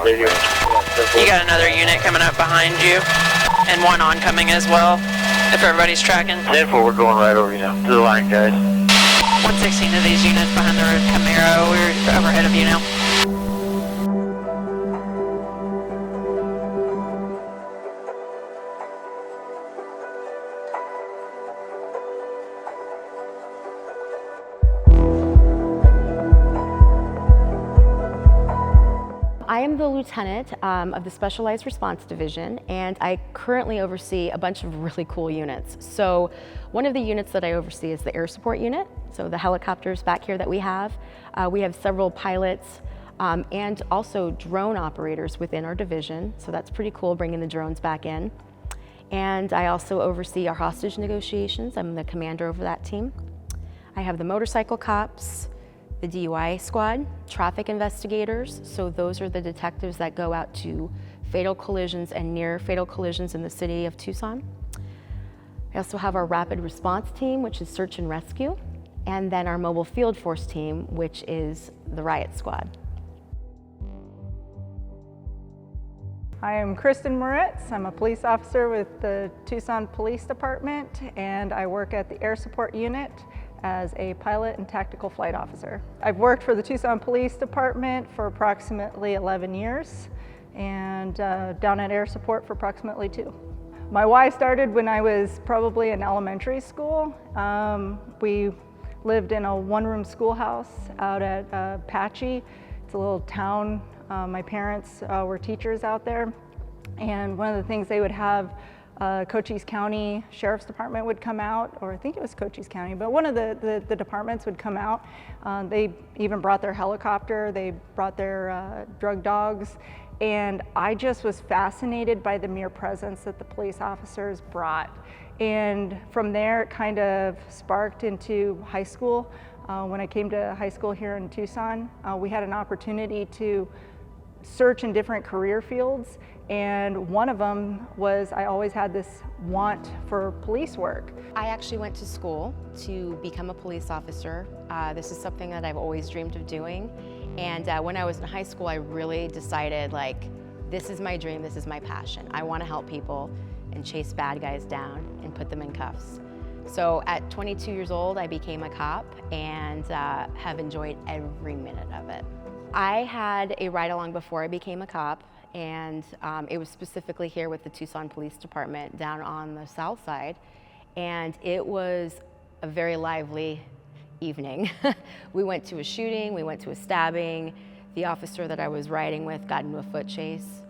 radio. You got another unit coming up behind you, and one oncoming as well, if everybody's tracking. 10-4, we're going right over you now. To the line, guys. 116 of these units behind the red Camaro. We're overhead of you now. I am the lieutenant of the Specialized Response Division, and I currently oversee a bunch of really cool units. So one of the units that I oversee is the air support unit, so the helicopters back here that we have. We have several pilots and also drone operators within our division, so that's pretty cool, bringing the drones back in. And I also oversee our hostage negotiations. I'm the commander over that team. I have the motorcycle cops, the DUI squad, traffic investigators, so those are the detectives that go out to fatal collisions and near fatal collisions in the city of Tucson. I also have our rapid response team, which is search and rescue, and then our mobile field force team, which is the riot squad. I am Kristen Moritz. I'm a police officer with the Tucson Police Department, and I work at the Air Support Unit as a pilot and tactical flight officer. I've worked for the Tucson Police Department for approximately 11 years and down at Air Support for approximately 2. My why started when I was probably in elementary school. We lived in a one-room schoolhouse out at Apache. It's a little town. My parents were teachers out there, and one of the things they would have Cochise County Sheriff's Department would come out, or I think it was Cochise County, but one of the departments would come out. They even brought their helicopter, they brought their drug dogs, and I just was fascinated by the mere presence that the police officers brought. And from there, it kind of sparked into high school. When I came to high school here in Tucson, we had an opportunity to search in different career fields, and one of them was I always had this want for police work. I actually went to school to become a police officer. This is something that I've always dreamed of doing, and when I was in high school I really decided, like, this is my dream, this is my passion. I want to help people and chase bad guys down and put them in cuffs. So at 22 years old I became a cop and have enjoyed every minute of it. I had a ride-along before I became a cop, and it was specifically here with the Tucson Police Department down on the south side, and it was a very lively evening. We went to a shooting, we went to a stabbing. The officer that I was riding with got into a foot chase,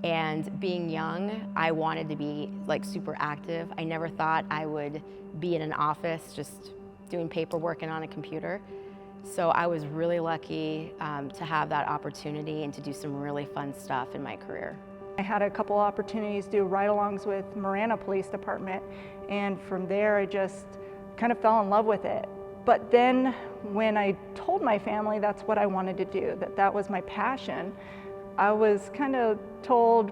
and being young, I wanted to be like super active. I never thought I would be in an office just doing paperwork and on a computer. So I was really lucky to have that opportunity and to do some really fun stuff in my career. I had a couple opportunities to do ride-alongs with Marana Police Department, and from there I just kind of fell in love with it. But then when I told my family that's what I wanted to do, that was my passion, I was kind of told,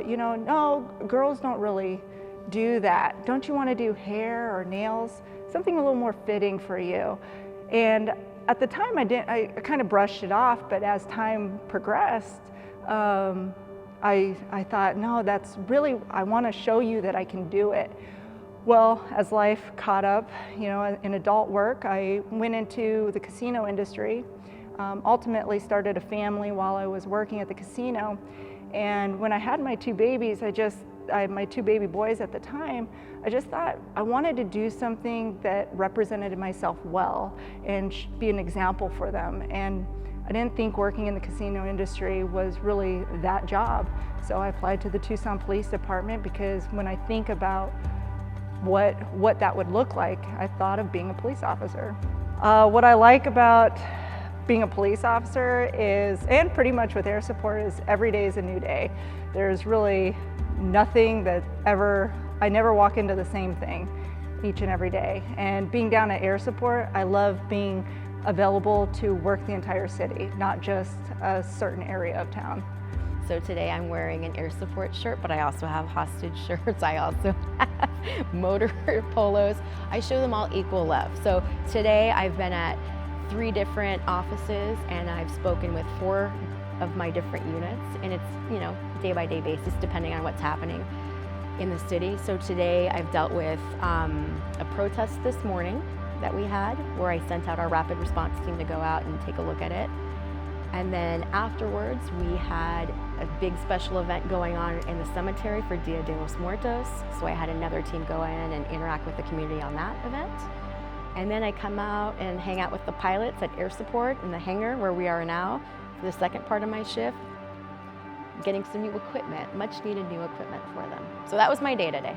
you know, no, girls don't really do that. Don't you want to do hair or nails? Something a little more fitting for you. And at the time I kind of brushed it off, but as time progressed, I thought, no, that's really, I want to show you that I can do it. Well, as life caught up, you know, in adult work, I went into the casino industry, ultimately started a family while I was working at the casino. And when I had my two babies, my two baby boys at the time, I just thought I wanted to do something that represented myself well and be an example for them. And I didn't think working in the casino industry was really that job. So I applied to the Tucson Police Department because when I think about what that would look like, I thought of being a police officer. What I like about being a police officer is, and pretty much with air support, is every day is a new day. There's really nothing that I never walk into the same thing each and every day. And being down at air support, I love being available to work the entire city, not just a certain area of town. So today I'm wearing an air support shirt, but I also have hostage shirts. I also have motor polos. I show them all equal love. So today I've been at 3 different offices and I've spoken with 4 of my different units, and it's, you know, day-by-day basis depending on what's happening in the city. So today I've dealt with a protest this morning that we had where I sent out our rapid response team to go out and take a look at it. And then afterwards, we had a big special event going on in the cemetery for Dia de los Muertos. So I had another team go in and interact with the community on that event. And then I come out and hang out with the pilots at air support in the hangar where we are now for the second part of my shift, getting some new equipment, much needed new equipment for them. So that was my day today.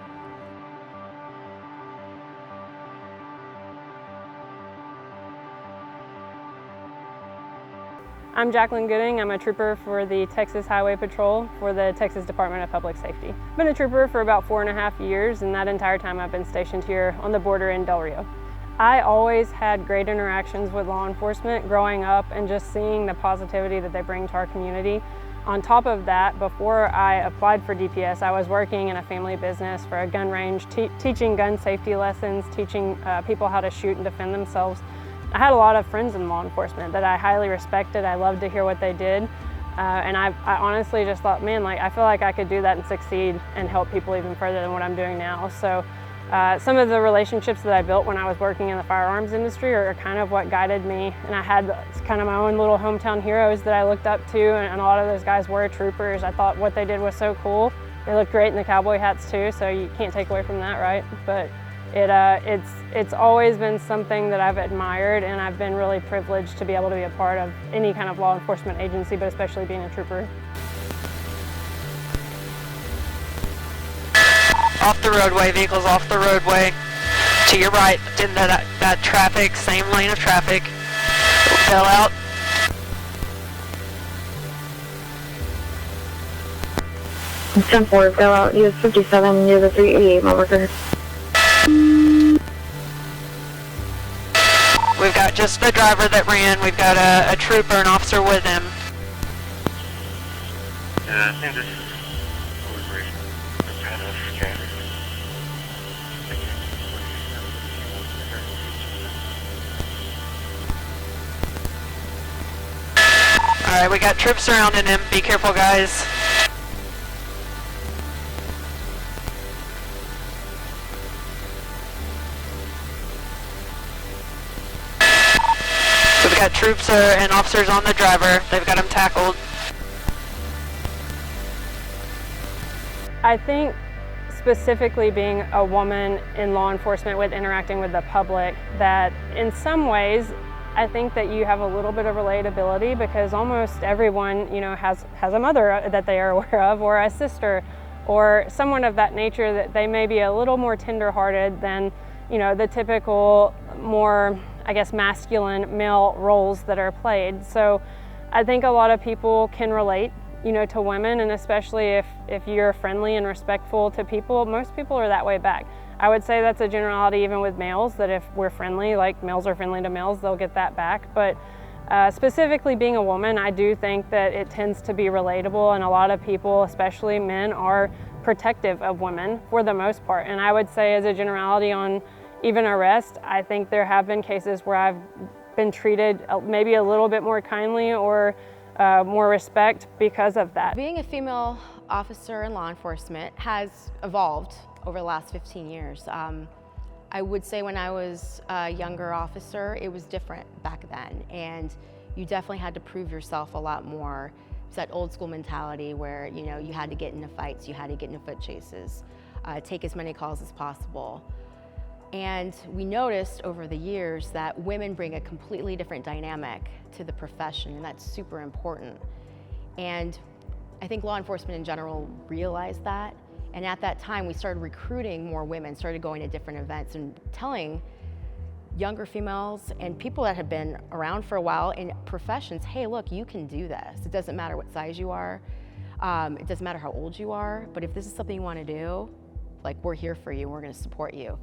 I'm Jacqueline Gooding. I'm a trooper for the Texas Highway Patrol for the Texas Department of Public Safety. I've been a trooper for about 4.5 years, and that entire time I've been stationed here on the border in Del Rio. I always had great interactions with law enforcement growing up and just seeing the positivity that they bring to our community. On top of that, before I applied for DPS, I was working in a family business for a gun range, teaching gun safety lessons, teaching people how to shoot and defend themselves. I had a lot of friends in law enforcement that I highly respected. I loved to hear what they did. And I honestly just thought, man, like, I feel like I could do that and succeed and help people even further than what I'm doing now. So some of the relationships that I built when I was working in the firearms industry are kind of what guided me. And I had kind of my own little hometown heroes that I looked up to, and a lot of those guys were troopers. I thought what they did was so cool. They looked great in the cowboy hats too, so you can't take away from that, right? But it's always been something that I've admired, and I've been really privileged to be able to be a part of any kind of law enforcement agency, but especially being a trooper. Off the roadway, vehicles off the roadway. To your right, in that traffic, same lane of traffic. Bail out. It's 10-4, bail out, US 57 near the 388 mile marker. We've got just the driver that ran. We've got a trooper, an officer with him. Yeah, I think this is kind of scattered. Alright, we got troops surrounding him. Be careful, guys. So we got troops and officers on the driver. They've got him tackled. I think specifically being a woman in law enforcement with interacting with the public, that in some ways I think that you have a little bit of relatability, because almost everyone, you know, has a mother that they are aware of, or a sister, or someone of that nature, that they may be a little more tender-hearted than, you know, the typical more, I guess, masculine male roles that are played. So I think a lot of people can relate, you know, to women, and especially if you're friendly and respectful to people, most people are that way back. I would say that's a generality even with males, that if we're friendly, like males are friendly to males, they'll get that back. But specifically being a woman, I do think that it tends to be relatable, and a lot of people, especially men, are protective of women for the most part. And I would say as a generality on even arrest, I think there have been cases where I've been treated maybe a little bit more kindly or more respect because of that. Being a female officer in law enforcement has evolved over the last 15 years. I would say when I was a younger officer, it was different back then, and you definitely had to prove yourself a lot more. It's that old school mentality where, you know, you had to get into fights, you had to get into foot chases, take as many calls as possible. And we noticed over the years that women bring a completely different dynamic to the profession, and that's super important. And I think law enforcement in general realized that. And at that time, we started recruiting more women, started going to different events and telling younger females and people that have been around for a while in professions, hey, look, you can do this. It doesn't matter what size you are. It doesn't matter how old you are. But if this is something you want to do, like, we're here for you. We're going to support you.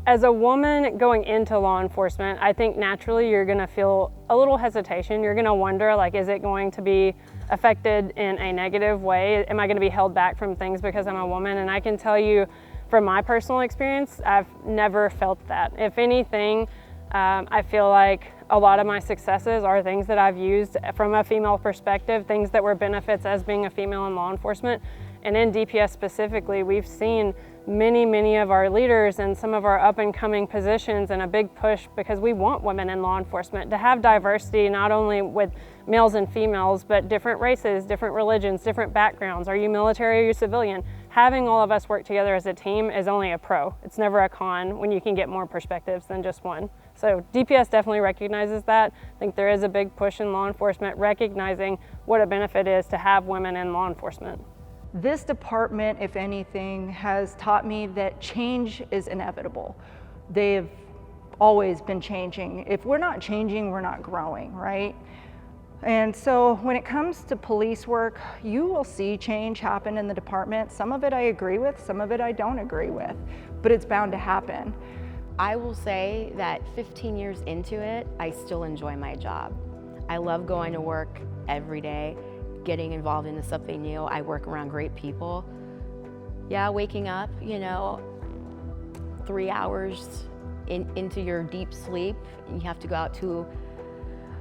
As a woman going into law enforcement, I think naturally you're going to feel a little hesitation. You're going to wonder, like, is it going to be affected in a negative way? Am I going to be held back from things because I'm a woman? And I can tell you from my personal experience, I've never felt that. If anything, I feel like a lot of my successes are things that I've used from a female perspective, things that were benefits as being a female in law enforcement. And in DPS specifically, we've seen many of our leaders and some of our up and coming positions and a big push because we want women in law enforcement to have diversity, not only with males and females, but different races, different religions, different backgrounds. Are you military, are you civilian? Having all of us work together as a team is only a pro. It's never a con when you can get more perspectives than just one. So DPS definitely recognizes that. I think there is a big push in law enforcement recognizing what a benefit is to have women in law enforcement. This department, if anything, has taught me that change is inevitable. They've always been changing. If we're not changing, we're not growing, right? And so when it comes to police work, you will see change happen in the department. Some of it I agree with, some of it I don't agree with, but it's bound to happen. I will say that 15 years into it, I still enjoy my job. I love going to work every day, getting involved into something new. I work around great people. Yeah, waking up, 3 hours into your deep sleep, you have to go out to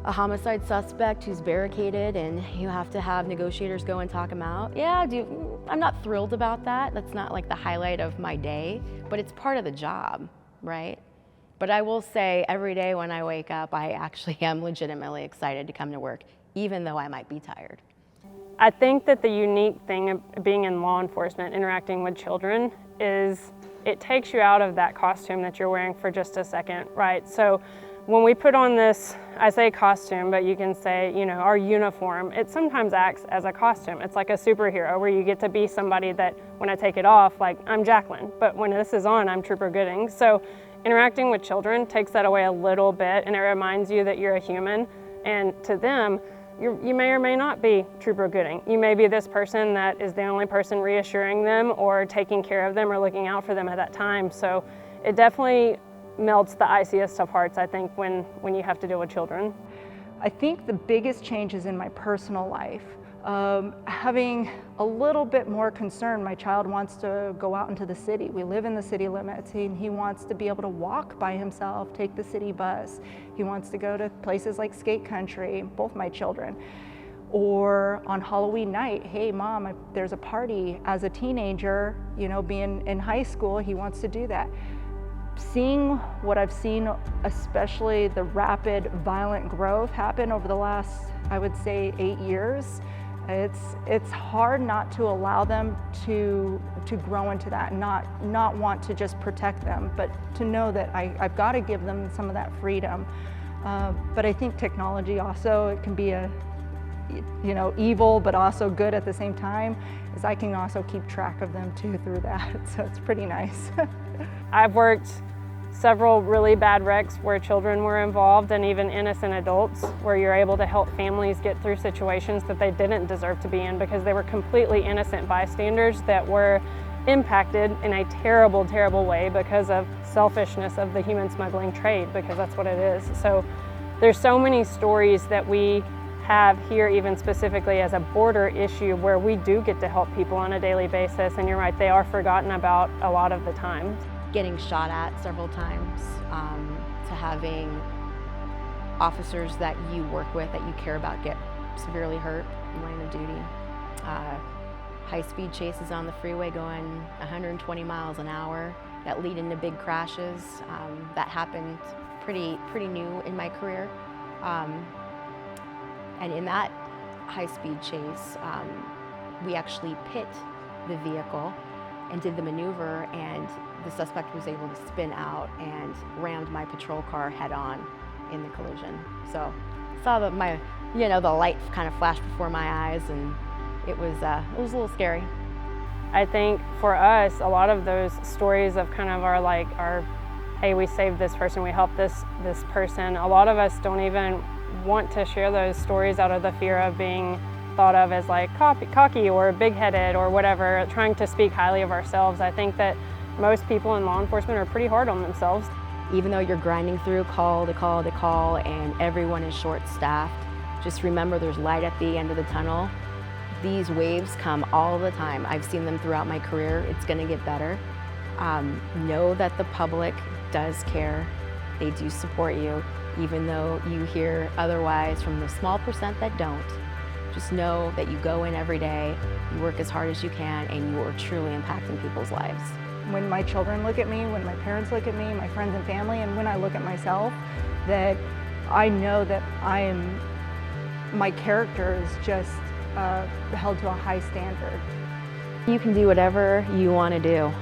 a homicide suspect who's barricaded and you have to have negotiators go and talk him out. Yeah, I'm not thrilled about that. That's not like the highlight of my day, but it's part of the job, right? But I will say every day when I wake up, I actually am legitimately excited to come to work, even though I might be tired. I think that the unique thing of being in law enforcement, interacting with children, is it takes you out of that costume that you're wearing for just a second, right? So when we put on this, I say costume, but you can say, our uniform, it sometimes acts as a costume. It's like a superhero where you get to be somebody that when I take it off, like I'm Jacqueline, but when this is on, I'm Trooper Gooding. So interacting with children takes that away a little bit and it reminds you that you're a human, and to them, you may or may not be Trooper Gooding. You may be this person that is the only person reassuring them or taking care of them or looking out for them at that time. So it definitely melts the iciest of hearts, I think, when you have to deal with children. I think the biggest changes in my personal life, having a little bit more concern. My child wants to go out into the city. We live in the city limits, and he wants to be able to walk by himself, take the city bus. He wants to go to places like skate country, both my children. Or on Halloween night, hey mom, there's a party. As a teenager, being in high school, he wants to do that. Seeing what I've seen, especially the rapid, violent growth happen over the last, I would say, 8 years, it's hard not to allow them to grow into that, not want to just protect them, but to know that I've got to give them some of that freedom. But I think technology also, it can be evil, but also good at the same time, is I can also keep track of them too through that. So it's pretty nice. I've worked several really bad wrecks where children were involved and even innocent adults, where you're able to help families get through situations that they didn't deserve to be in because they were completely innocent bystanders that were impacted in a terrible, terrible way because of selfishness of the human smuggling trade, because that's what it is. So there's so many stories that we have here, even specifically as a border issue, where we do get to help people on a daily basis, and you're right, they are forgotten about a lot of the time. Getting shot at several times, to having officers that you work with, that you care about, get severely hurt in line of duty. High-speed chases on the freeway going 120 miles an hour that lead into big crashes. That happened pretty new in my career. And in that high-speed chase, we actually pit the vehicle and did the maneuver, and the suspect was able to spin out and rammed my patrol car head-on in the collision. So saw the light kind of flash before my eyes, and it was a little scary. I think for us, a lot of those stories of kind of our hey, we saved this person, we helped this person, a lot of us don't even want to share those stories out of the fear of being thought of as like cocky or big-headed or whatever, trying to speak highly of ourselves. I think that most people in law enforcement are pretty hard on themselves. Even though you're grinding through call to call to call and everyone is short-staffed, just remember there's light at the end of the tunnel. These waves come all the time. I've seen them throughout my career. It's going to get better. Know that the public does care. They do support you. even though you hear otherwise from the small percent that don't. Just know that you go in every day, you work as hard as you can, and you are truly impacting people's lives. When my children look at me, when my parents look at me, my friends and family, and when I look at myself, that I know that my character is just held to a high standard. You can do whatever you want to do.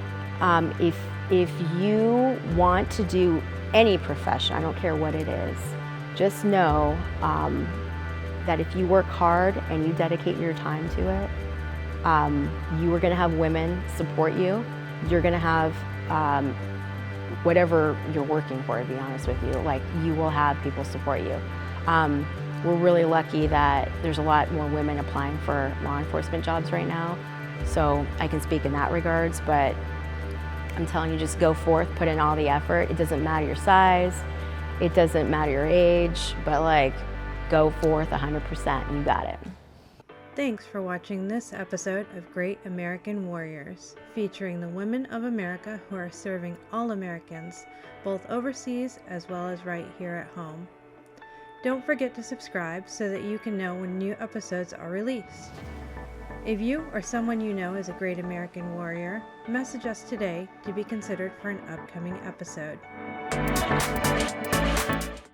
If you want to do any profession, I don't care what it is, just know that if you work hard and you dedicate your time to it, you are going to have women support you. You're going to have whatever you're working for, to be honest with you. Like, you will have people support you. We're really lucky that there's a lot more women applying for law enforcement jobs right now, so I can speak in that regards, but I'm telling you, just go forth, put in all the effort. It doesn't matter your size, it doesn't matter your age, but like, go forth 100%, you got it. Thanks for watching this episode of Great American Warriors, featuring the women of America who are serving all Americans, both overseas as well as right here at home. Don't forget to subscribe so that you can know when new episodes are released. If you or someone you know is a great American warrior, message us today to be considered for an upcoming episode.